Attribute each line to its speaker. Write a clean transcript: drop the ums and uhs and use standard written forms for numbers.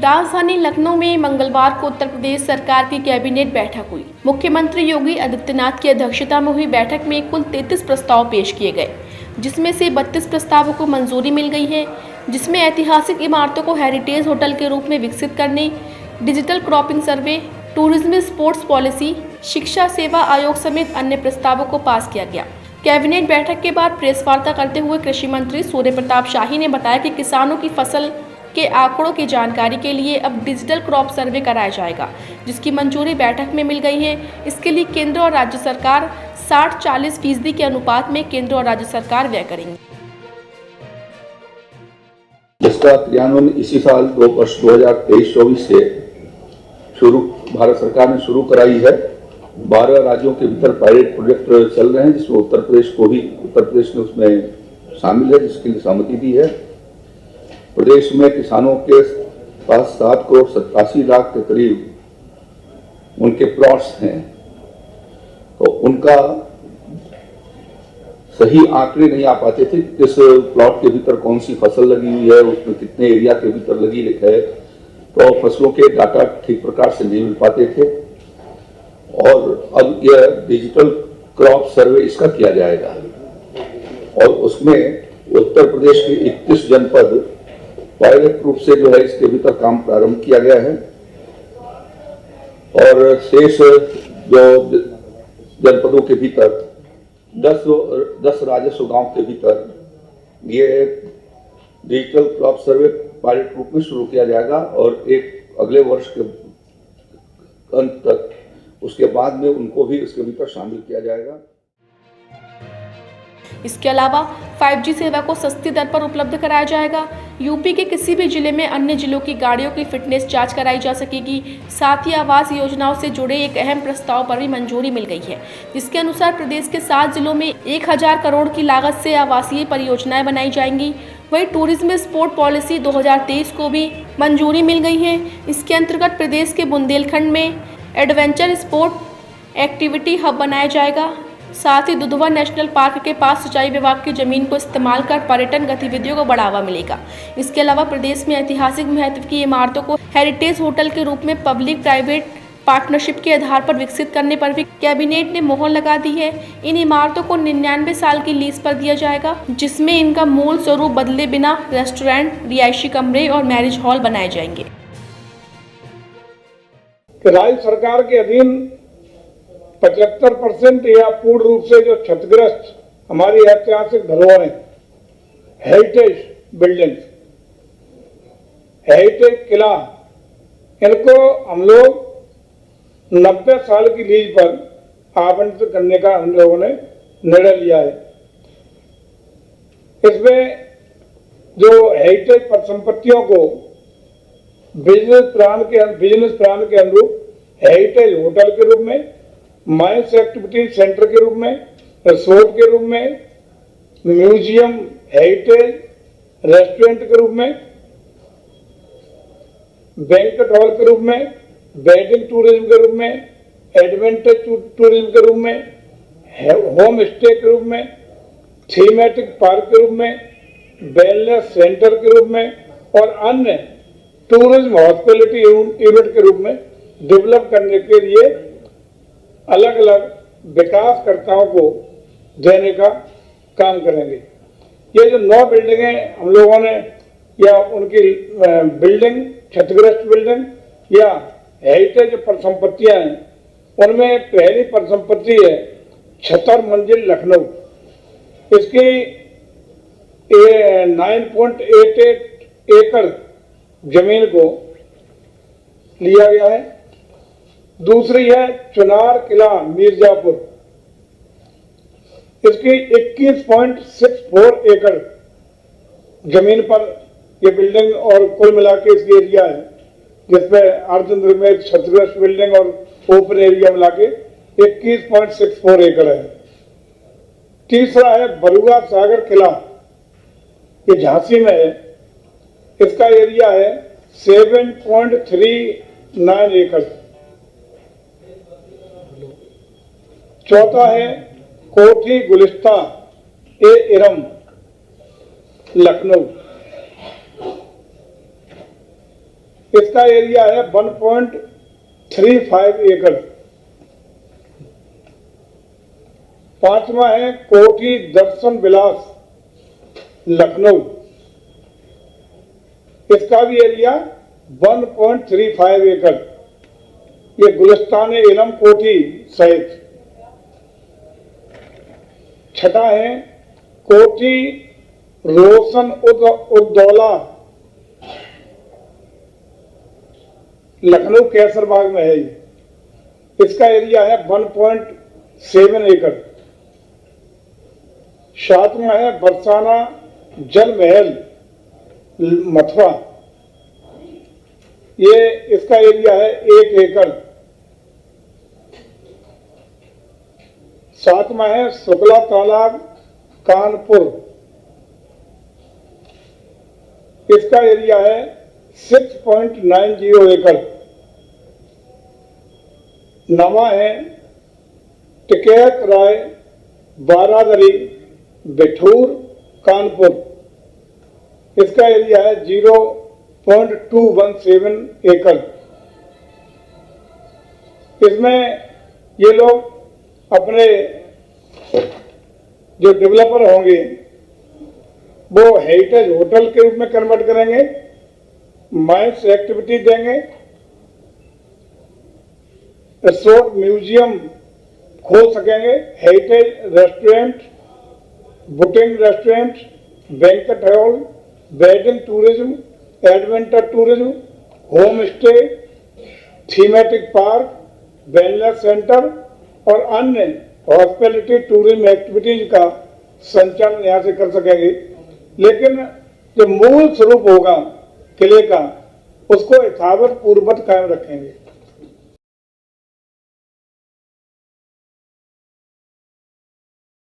Speaker 1: राजधानी लखनऊ में मंगलवार को उत्तर प्रदेश सरकार की कैबिनेट बैठक हुई। मुख्यमंत्री योगी आदित्यनाथ की अध्यक्षता में हुई बैठक में कुल 33 प्रस्ताव पेश किए गए, जिसमें से 32 प्रस्तावों को मंजूरी मिल गई है, जिसमें ऐतिहासिक इमारतों को हेरिटेज होटल के रूप में विकसित करने, डिजिटल क्रॉपिंग सर्वे, टूरिज्म स्पोर्ट्स पॉलिसी, शिक्षा सेवा आयोग समेत अन्य प्रस्तावों को पास किया गया। कैबिनेट बैठक के बाद प्रेस वार्ता करते हुए कृषि मंत्री सूर्य प्रताप शाही ने बताया कि किसानों की फसल के आंकड़ों की जानकारी के लिए अब डिजिटल क्रॉप सर्वे कराया जाएगा, जिसकी मंजूरी बैठक में मिल गई है। इसके लिए केंद्र और राज्य सरकार 60-40% के अनुपात में केंद्र और राज्य सरकार व्यय करेंगे,
Speaker 2: जिसका क्रियान्वयन इसी साल वर्ष 2023-24 से भारत सरकार ने शुरू कराई है। 12 राज्यों के भीतर पायलट प्रोजेक्ट चल रहे हैं, जिसमें उत्तर प्रदेश ने उसमें शामिल है, जिसके लिए सहमति दी है। प्रदेश में किसानों के पास 7,87,00,000 के करीब उनके प्लॉट्स हैं, तो उनका सही आंकड़े नहीं आ पाते थे। किस प्लॉट के भीतर कौन सी फसल लगी हुई है, उसमें कितने एरिया के भीतर लगी है, तो फसलों के डाटा ठीक प्रकार से नहीं मिल पाते थे। और अब यह डिजिटल क्रॉप सर्वे इसका किया जाएगा और उसमें उत्तर प्रदेश के 31 जनपद पायलट रूप से जो है इसके भीतर काम प्रारंभ किया गया है और शेष जो जनपदों के भीतर 10 राजस्व गांव के भीतर ये डिजिटल क्रॉप सर्वे पायलट रूप में शुरू किया जाएगा और एक अगले वर्ष के अंत तक उसके बाद में उनको भी इसके भीतर शामिल किया जाएगा।
Speaker 1: इसके अलावा 5G सेवा को सस्ती दर पर उपलब्ध कराया जाएगा। यूपी के किसी भी जिले में अन्य जिलों की गाड़ियों की फिटनेस जांच कराई जा सकेगी। साथ ही आवास योजनाओं से जुड़े एक अहम प्रस्ताव पर भी मंजूरी मिल गई है, जिसके अनुसार प्रदेश के 7 जिलों में 1000 करोड़ की लागत से आवासीय परियोजनाएं बनाई जाएंगी। वहीं टूरिज्म स्पोर्ट पॉलिसी 2023 को भी मंजूरी मिल गई है। इसके अंतर्गत प्रदेश के बुंदेलखंड में एडवेंचर स्पोर्ट एक्टिविटी हब बनाया जाएगा। साथ ही दुधवा नेशनल पार्क के पास सिंचाई विभाग की जमीन को इस्तेमाल कर पर्यटन गतिविधियों को बढ़ावा मिलेगा। इसके अलावा प्रदेश में ऐतिहासिक महत्व की इमारतों को हेरिटेज होटल के रूप में पब्लिक प्राइवेट पार्टनरशिप के आधार पर विकसित करने पर भी कैबिनेट ने मोहर लगा दी है। इन इमारतों को 99 साल की लीज पर दिया जाएगा, जिसमें इनका मूल स्वरूप बदले बिना रेस्टोरेंट, रिहायशी कमरे और मैरिज हॉल बनाए जाएंगे।
Speaker 3: राज्य सरकार के अधीन 75% या पूर्ण रूप से जो क्षतिग्रस्त हमारी ऐतिहासिक धरोहरें, हेरिटेज बिल्डिंग्स, हेरिटेज किला, इनको हम लोग 90 साल की लीज पर आवंटित करने का हम लोगों ने निर्णय लिया है। इसमें जो हेरिटेज परिसंपत्तियों को बिजनेस प्लान के अनुरूप हेरिटेज होटल के रूप में, माइंस एक्टिविटी सेंटर के रूप में, रिसोर्ट के रूप में, म्यूजियम, हेरिटेज रेस्टोरेंट के रूप में, बैंक्वेट हॉल के रूप में, वेडिंग टूरिज्म के रूप में, एडवेंचर टूरिज्म के रूप में, होम स्टे के रूप में, थीमेटिक पार्क के रूप में, वेलनेस सेंटर के रूप में और अन्य टूरिज्म हॉस्पिटलिटी इवेंट के रूप में डेवलप करने के लिए अलग अलग विकासकर्ताओं को देने का काम करेंगे। ये जो 9 बिल्डिंगें हम लोगों ने या उनकी बिल्डिंग, क्षतिग्रस्त बिल्डिंग या हेरिटेज परिसंपत्तियां हैं, उनमें पहली परिसंपत्ति है 76 मंजिल लखनऊ। इसकी 9.88 एकड़ जमीन को लिया गया है। दूसरी है चुनार किला मिर्जापुर, इसकी 21.64 एकड़ जमीन पर यह बिल्डिंग और कुल मिला के इसकी एरिया है, जिसमें अर्धनिर्मित, क्षतिग्रस्त बिल्डिंग और ओपन एरिया मिला के 21.64 एकड़ है। तीसरा है बरुआ सागर किला, ये झांसी में है, इसका एरिया है 7.39 एकड़। चौथा है कोठी गुलिस्ता ए इरम लखनऊ, इसका एरिया है 1.35 एकड़। पांचवा है कोठी दर्शन विलास लखनऊ, इसका भी एरिया 1.35 एकड़। ये गुलिस्तान इलम कोठी सहित। छठा है कोठी रोशन उद्दौला लखनऊ कैसरबाग में है। इसका एरिया है 1.7 एकड़। सातवां है बरसाना जल महल मथुरा, ये इसका एरिया है 1 एकड़। सातवां है शुक्ला तालाब कानपुर, इसका एरिया है 6.90 एकड़। नवा है टिकैत राय बारादरी बिठूर कानपुर, इसका एरिया है 0.217 एकड़। इसमें ये लोग अपने जो डेवलपर होंगे वो हेरिटेज होटल के रूप में कन्वर्ट करेंगे, माइंस एक्टिविटी देंगे, रिसोर्ट म्यूजियम खोल सकेंगे, heritage restaurant, booking restaurant, banquet hall, wedding tourism, adventure tourism, home stay, thematic park, wellness centre और अन्य हॉस्पिटैलिटी टूरिज्म एक्टिविटीज का संचालन यहाँ से कर सकेंगे। लेकिन जो मूल स्वरूप होगा किले का उसको यथावत पूर्ववत कायम रखेंगे।